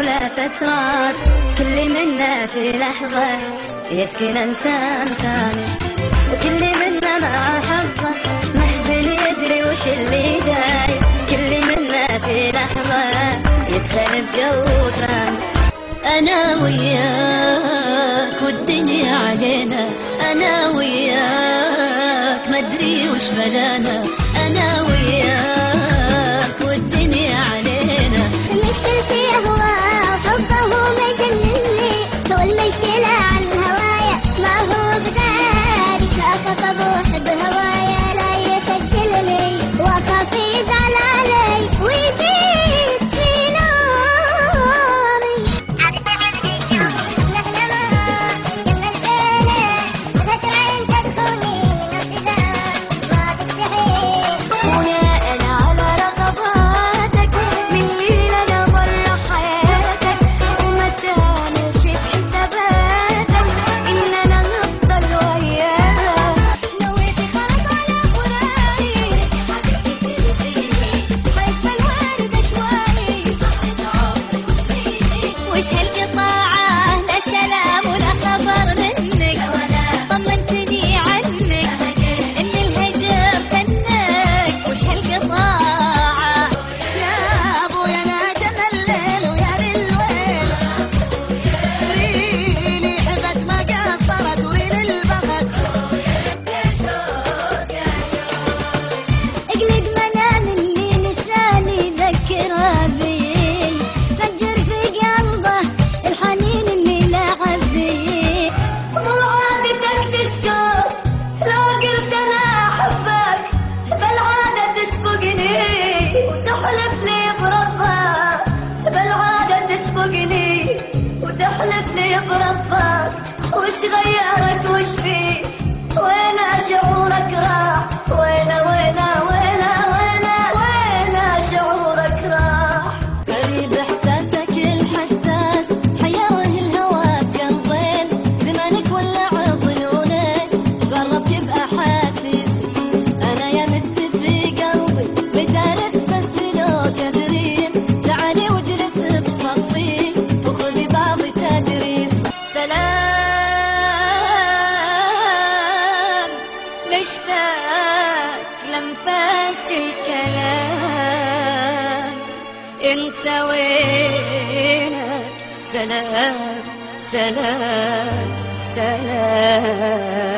ولا فترات، كل منا في لحظة يسكن إنسان ثاني، وكل منا مع حظه محزن يدري وش اللي جاي، كل منا في لحظة يدخل بجو ثاني. أنا وياك والدنيا علينا، أنا وياك مدري وش بلانا، أنا وياك والدنيا علينا. مشكلتي هو حبه مجنني، هو المشكلة عن هوايا ما هو بغيري، أخاف أروح بهوايا لا يسجلني، وأخاف يزعل علي ويزيد في ناري. وش غيرك وش فيك؟ وين شعورك راح؟ وين شعورك راح؟ غريب إحساسك الحساس، حيره الهوى بجنبين، زمانك ولع ظنونك، قرب يبقى حاسس. أنا يمس في قلبي بدارس بس لو تدرين، تعالي واجلس بصفي وخذي بعض تدريس. نشتاق لنفاس الكلام، انت وينك؟ سلام سلام سلام.